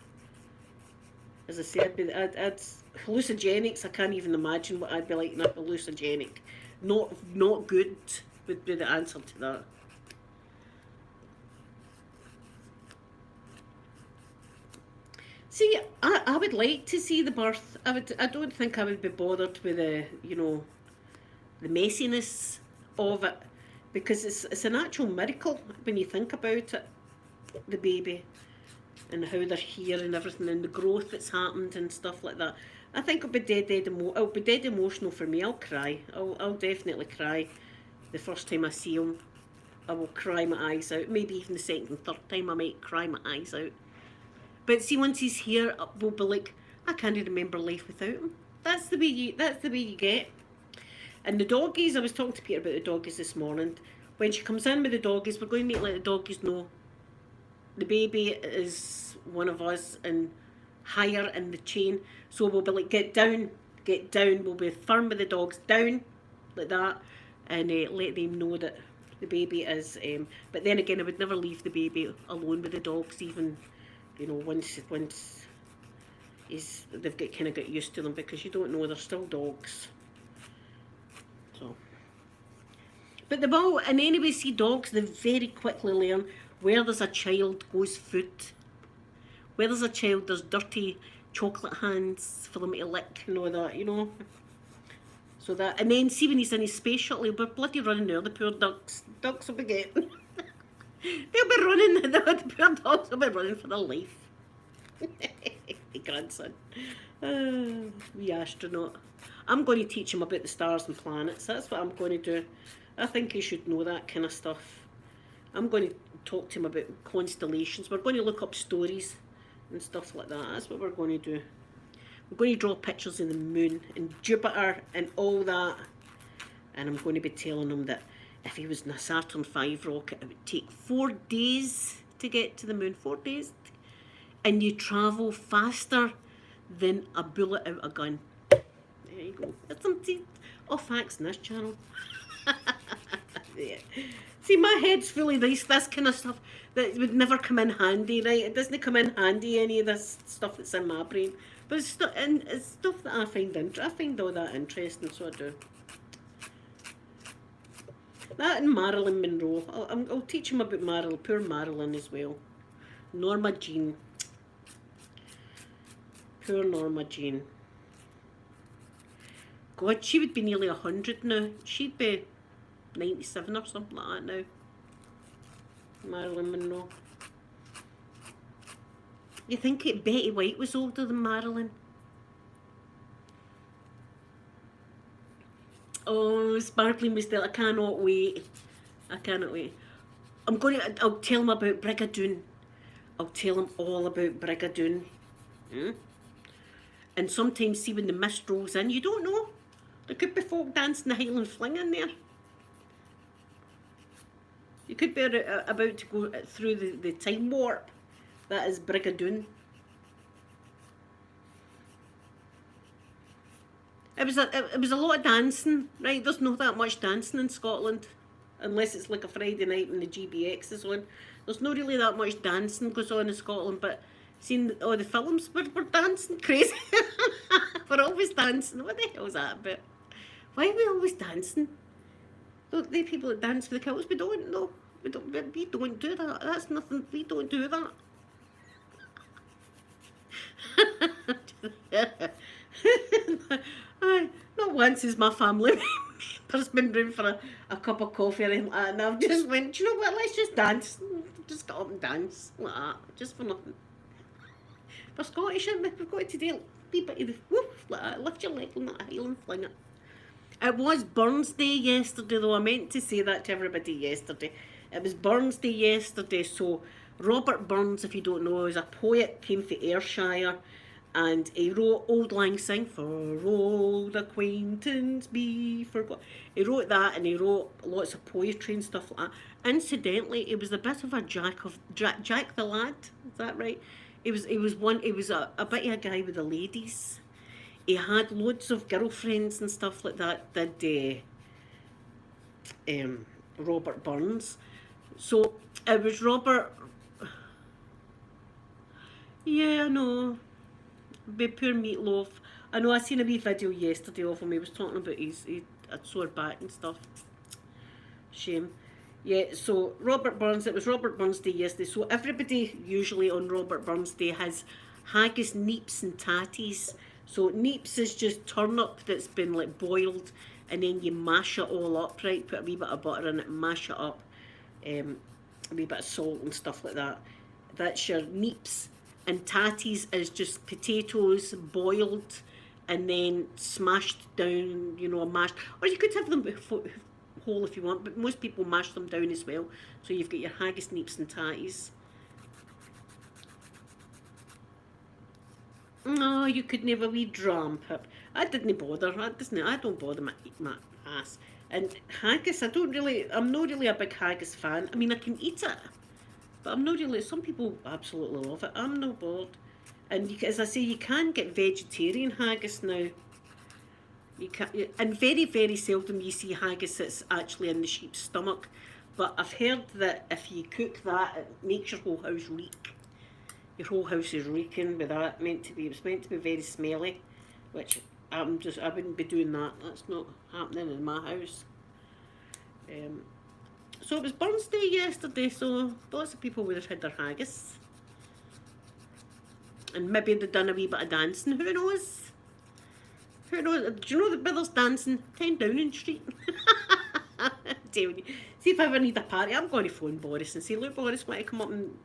As I said, I'd hallucinogenics, I can't even imagine what I'd be like in a hallucinogenic. Not good would be the answer to that. See, I would like to see the birth. I don't think I would be bothered with the messiness of it, because it's an actual miracle when you think about it, the baby, and how they're here and everything, and the growth that's happened and stuff like that. I think it'll be dead emotional for me. I'll cry. I'll definitely cry the first time I see him. I will cry my eyes out. Maybe even the second and third time I might cry my eyes out. But see, once he's here, we'll be like, I can't remember life without him. That's the way you get. And the doggies, I was talking to Peter about the doggies this morning. When she comes in with the doggies, we're going to let the doggies know the baby is one of us and higher in the chain. So we'll be like, get down. We'll be firm with the dogs, down, like that, and let them know that the baby is. But then again, I would never leave the baby alone with the dogs, even, you know, once they've got used to them, because you don't know, they're still dogs. So, but they will, and anyway, see, dogs, they very quickly learn where there's a child goes food. Where there's a child, there's dirty chocolate hands for them to lick and all that, you know. So that, and then see when he's in his space shuttle, he'll be bloody running there, the poor ducks. Ducks will be getting, they'll be running, the poor dogs will be running for their life. Grandson. Wee astronaut. I'm going to teach him about the stars and planets. That's what I'm going to do. I think he should know that kind of stuff. I'm going to talk to him about constellations. We're going to look up stories and stuff like that. That's what we're going to do. We're going to draw pictures of the moon and Jupiter and all that. And I'm going to be telling him that if he was in a Saturn V rocket, it would take 4 days to get to the moon. 4 days. And you travel faster than a bullet out of a gun. There you go. That's some facts in this channel. Yeah. See, my head's full of this kind of stuff that would never come in handy, right? It doesn't come in handy, any of this stuff that's in my brain. But it's stuff that I find all that interesting, so I do. That and Marilyn Monroe. I'll teach him about poor Marilyn as well. Norma Jean. Poor Norma Jean. God, she would be nearly 100 now. She'd be 97 or something like that now. Marilyn Monroe. You think Betty White was older than Marilyn? Oh, Sparkling Mistell, I cannot wait. I cannot wait. I'll tell him about Brigadoon. I'll tell him all about Brigadoon. Hmm? And sometimes, see, when the mist rolls in, you don't know. There could be folk dancing the Highland Fling in there. You could be about to go through the time warp that is Brigadoon. It was a lot of dancing, right? There's not that much dancing in Scotland, unless it's like a Friday night when the GBX is on. There's not really that much dancing goes on in Scotland, but seeing all the films, we're dancing crazy. We're always dancing. What the hell is that about? Why are we always dancing? They people that dance for the kills, we don't know. We don't do that. That's nothing. We don't do that. Not once has my family members been round for a cup of coffee or anything like that, and I've just went, do you know what, let's just dance. Just get up and dance like that, just for nothing. We're Scottish, we've got to do a wee bit of the woof like that, lift your leg on that Highland Fling it. It was Burns Day yesterday though, I meant to say that to everybody yesterday. It was Burns Day yesterday, so Robert Burns, if you don't know, is a poet, came from Ayrshire, and he wrote Auld Lang Syne, for old acquaintance be forgot. He wrote that, and he wrote lots of poetry and stuff like that. Incidentally, he was a bit of a Jack the Lad, is that right? He was a bit of a guy with the ladies. He had loads of girlfriends and stuff like that, did Robert Burns. So it was Robert. Yeah, I know. Be poor Meatloaf. I know, I seen a wee video yesterday of him. He was talking about he had sore back and stuff. Shame. Yeah, so Robert Burns, it was Robert Burns Day yesterday. So everybody usually on Robert Burns Day has haggis, neeps and tatties. So neeps is just turnip that's been like boiled, and then you mash it all up, right? Put a wee bit of butter in it, mash it up, a wee bit of salt and stuff like that. That's your neeps. And tatties is just potatoes boiled and then smashed down, you know, mashed. Or you could have them whole if you want, but most people mash them down as well. So you've got your haggis, neeps and tatties. No, you could never wee dram pip. I didn't bother. I don't bother my ass. And haggis, I'm not really a big haggis fan. I mean, I can eat it, but I'm not really. Some people absolutely love it. I'm not bored. And as I say, you can get vegetarian haggis now. You can, and very, very seldom you see haggis that's actually in the sheep's stomach. But I've heard that if you cook that, it makes your whole house reek. Your whole house is reeking with that. It's meant to be very smelly, which I wouldn't be doing that. That's not happening in my house. So it was Burns Day yesterday, so lots of people would have had their haggis. And maybe they'd done a wee bit of dancing, who knows? Who knows? Do you know that there's dancing 10 Downing Street? I'm telling you. See if I ever need a party, I'm going to phone Boris and say, look Boris, want to come up and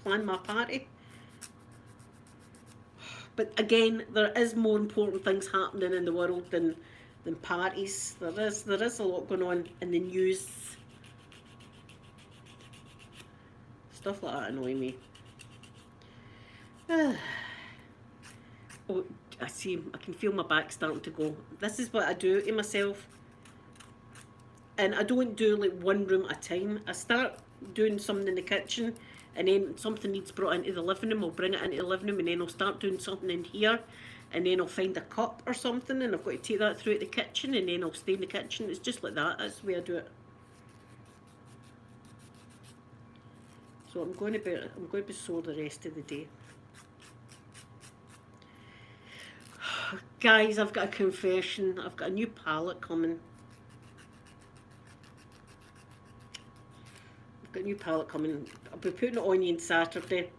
plan my party? But again, there is more important things happening in the world than parties. There is a lot going on in the news. Stuff like that annoy me. Oh, I see, I can feel my back starting to go. This is what I do to myself. And I don't do like one room at a time. I start doing something in the kitchen, and then something needs brought into the living room, I'll bring it into the living room, and then I'll start doing something in here, and then I'll find a cup or something, and I've got to take that through to the kitchen, and then I'll stay in the kitchen. It's just like that. That's the way I do it. So I'm going to be sore the rest of the day. Guys, I've got a confession. I've got a new palette coming. I've got a new palette coming. I'll be putting it on you on Saturday.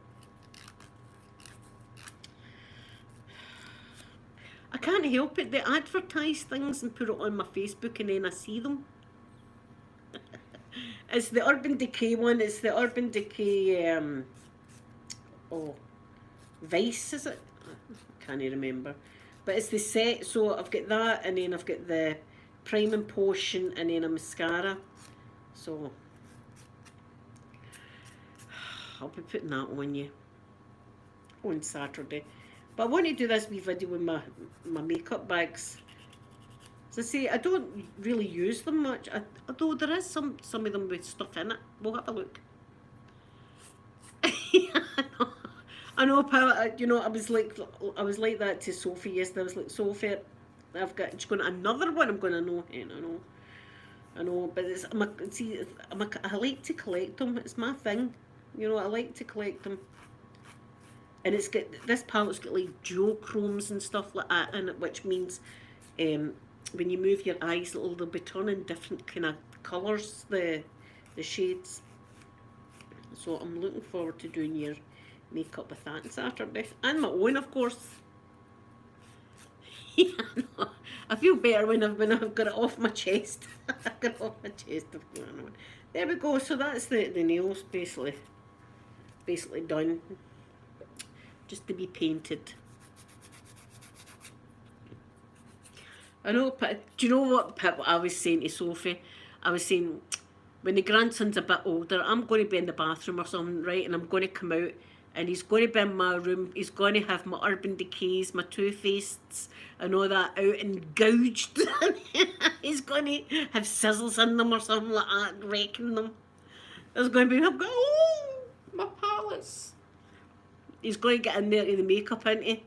I can't help it. They advertise things and put it on my Facebook, and then I see them. It's the Urban Decay one. It's the Urban Decay. Oh, Vice, is it? I can't remember. But it's the set, so I've got that, and then I've got the priming potion, and then a mascara. So I'll be putting that on you on Saturday. But I want to do this wee video with my makeup bags. As I say, I don't really use them much, although there is some of them with stuff in it. We'll have a look. I know, you know, I was like that to Sophie yesterday. I was like, Sophie, I've got, she's going, another one. I'm going, I know, but it's, I like to collect them. It's my thing, you know. I like to collect them, and it's got, this palette's got like duochromes and stuff like that in it, which means, when you move your eyes, they'll be turning different kind of colours, the shades. So I'm looking forward to doing your makeup with that on Saturday, and my own, of course. Yeah, no, I feel better when I've got it off my chest. I've got it off my chest. There we go. So that's the nails basically done, just to be painted. I know, do you know what, Pip, I was saying to Sophie? I was saying, when the grandson's a bit older, I'm going to be in the bathroom or something, right? And I'm going to come out, and he's going to be in my room. He's going to have my Urban Decays, my Too Faceds, and all that out and gouged. He's going to have sizzles in them or something like that, wrecking them. There's going to be, I'm going, oh, my palettes. He's going to get in there to the makeup, into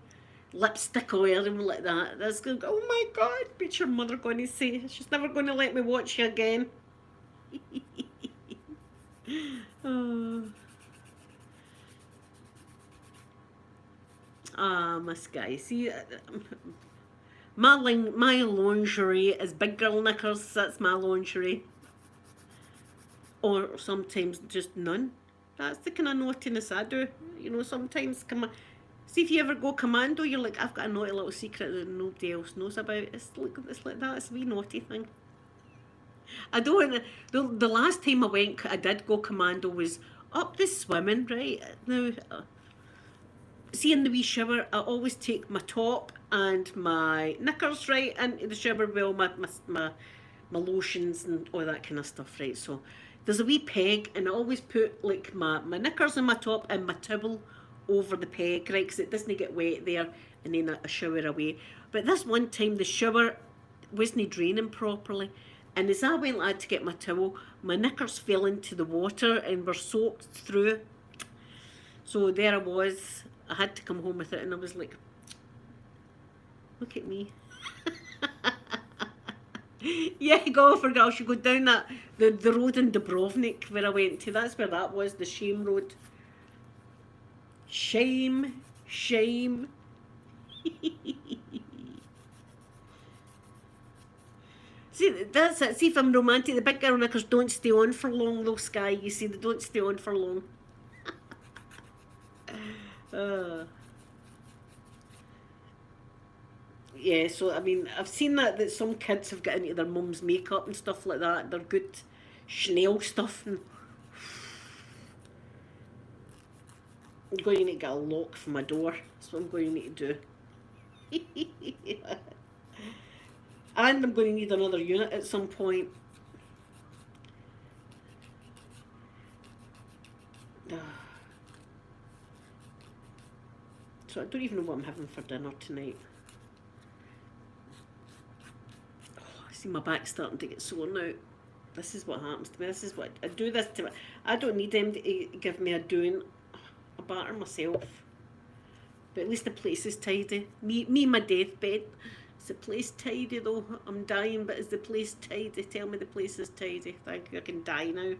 lipstick all over him like that. That's going to go, oh my God, what's your mother going to say? She's never going to let me watch you again. Oh. Ah, my Sky. See, my lingerie is big girl knickers. That's my lingerie. Or sometimes just none. That's the kind of naughtiness I do. You know, sometimes see, if you ever go commando, you're like, I've got a naughty little secret that nobody else knows about. It's like that. It's a wee naughty thing. I don't. The last time I did go commando was up the swimming, right? Now, see, in the wee shower, I always take my top and my knickers, right, into the shower with all my lotions and all that kind of stuff, right? So there's a wee peg, and I always put like my knickers and my top and my towel over the peg, right, because it doesn't get wet there, and then I shower away. But this one time, the shower wasn't draining properly, and as I went out to get my towel, my knickers fell into the water and were soaked through. So there I was. I had to come home with it, and I was like, look at me. Yeah, go for girl. She go down the road in Dubrovnik where I went to. That's where that was, the shame road. Shame, shame. See, that's it. See, if I'm romantic, the big girl knickers don't stay on for long, though, Sky. You see, they don't stay on for long. Yeah, so I mean, I've seen that some kids have got into their mum's makeup and stuff like that. They're good Chanel stuff. And I'm going to need to get a lock for my door. That's what I'm going to need to do. And I'm going to need another unit at some point. So I don't even know what I'm having for dinner tonight. Oh, I see my back starting to get sore now. This is what happens to me. This is what I do this to me. I don't need them to give me a doing. I batter myself. But at least the place is tidy. Me my deathbed. Is the place tidy though? I'm dying, but is the place tidy? Tell me the place is tidy. Thank you. I can die now.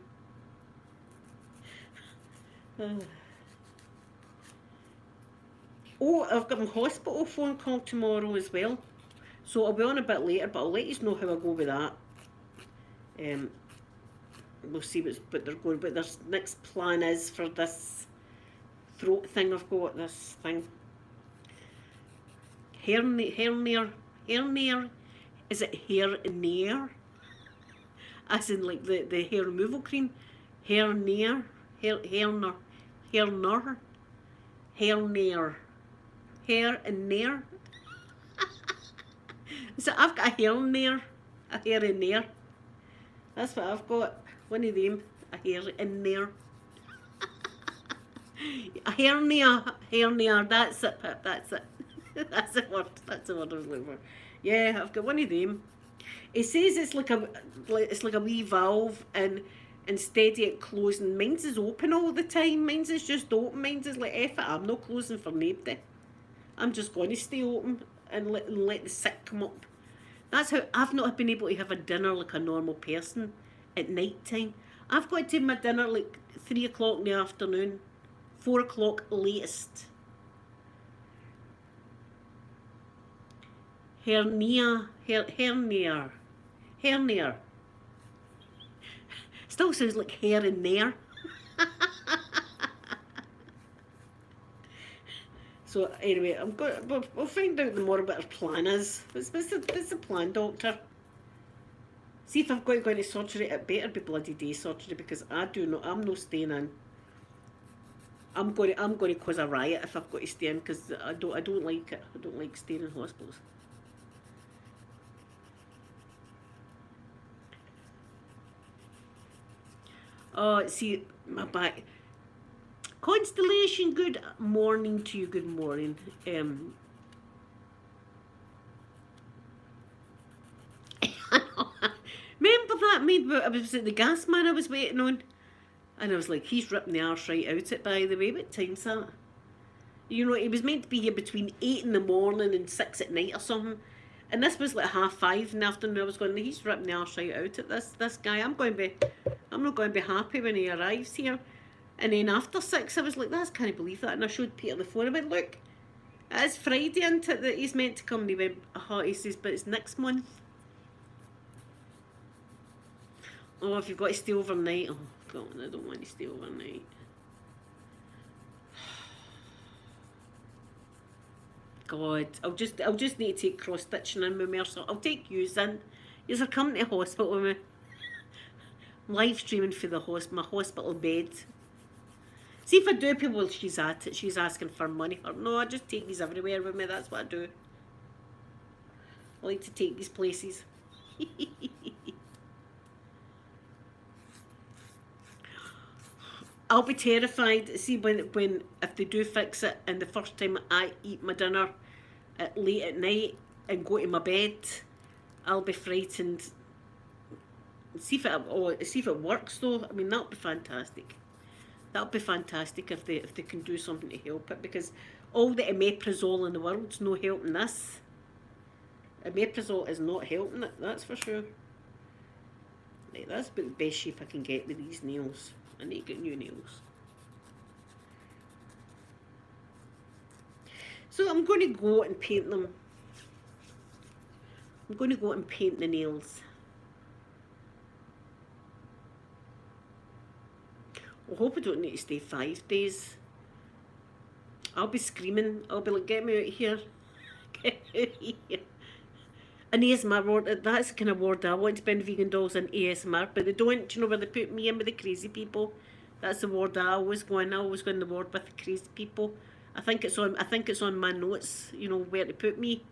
Oh, I've got my hospital phone call tomorrow as well. So I'll be on a bit later, but I'll let you know how I go with that. We'll see what they're going. But their next plan is for this throat thing. I've got this thing. Hernia. Is it hair nair? As in like the hair removal cream. Hair nair. Hair nair. hair and nair. So I've got a hair and nair, a hair and nair. That's what I've got. One of them, a hair and nair. A hernia, that's it, Pip, that's it. That's the word I was looking for. Yeah, I've got one of them. It says it's like a wee valve, and instead of it closing, mine's is open all the time. Mine's is just open. Mine's is like, F it, I'm not closing for nobody. I'm just going to stay open and let the sick come up. That's how I've not been able to have a dinner like a normal person at night time. I've got to have my dinner like 3 o'clock in the afternoon, 4 o'clock latest. Hernia. Still sounds like hair in there. So anyway, we'll find out more what our plan is. What's the plan, doctor? See if I've got to go into surgery. It better be bloody day surgery, because I'm no staying in. I'm going to cause a riot if I've got to stay in, because I don't like it. I don't like staying in hospitals. Oh, see, my back. Constellation, good morning to you. Good morning. Remember that made I was at the gas man I was waiting on, and I was like, he's ripping the arse right out it. By the way, what time's that? You know, he was meant to be here between 8 in the morning and 6 at night or something. And this was like 5:30 in the afternoon. I was going, he's ripping the arse right out at this guy. I'm not going to be happy when he arrives here. And then after 6, I was like, I can't believe that. And I showed Peter the phone. I went, look, it's Friday, isn't it, that he's meant to come? And he went, he says, but it's next month. Oh, if you've got to stay overnight. Oh, God, I don't want to stay overnight. God, I'll just need to take cross stitching in with me, so I'll take yous in. Yous are coming to hospital with me. I'm live streaming for my hospital bed. See if I do, people, she's at it. She's asking for money. Or no, I just take these everywhere with me. That's what I do. I like to take these places. I'll be terrified. See, when if they do fix it, and the first time I eat my dinner late at night and go to my bed, I'll be frightened. See if it works though. I mean, that'll be fantastic. That'll be fantastic if they can do something to help it, because all the omeprazole in the world's no helping this. Omeprazole is not helping it, that's for sure. Right, that's about the best shape I can get with these nails. I need to get new nails. So I'm going to go and paint them. I'm going to go and paint the nails. I hope I don't need to stay 5 days. I'll be screaming. I'll be like, get me out of here. Get me out of here. An ASMR ward, that's the kind of ward I want to spend vegan dolls in ASMR, but they don't, you know, where they put me in with the crazy people. That's the ward I always go in. I always go in the ward with the crazy people. I think it's on my notes, you know, where to put me.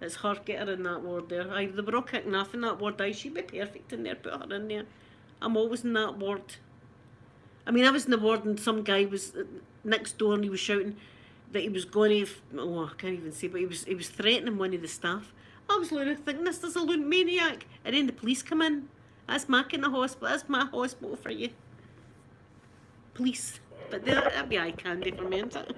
It's her, get her in that ward there. They were all kicking off in that ward. She'd be perfect in there, put her in there. I'm always in that ward. I mean, I was in the ward and some guy was next door and he was shouting that he was going to, I can't even say, but he was threatening one of the staff. I was thinking, this is a loon maniac. And then the police come in. That's my kind of hospital. That's my hospital for you. Police. But that'd be eye candy for me, isn't it?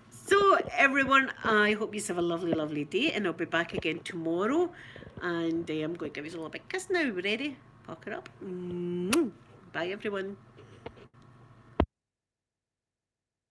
So, everyone, I hope you have a lovely, lovely day. And I'll be back again tomorrow. And I'm going to give you a little bit kiss now. Ready? Pack it up. Bye, everyone.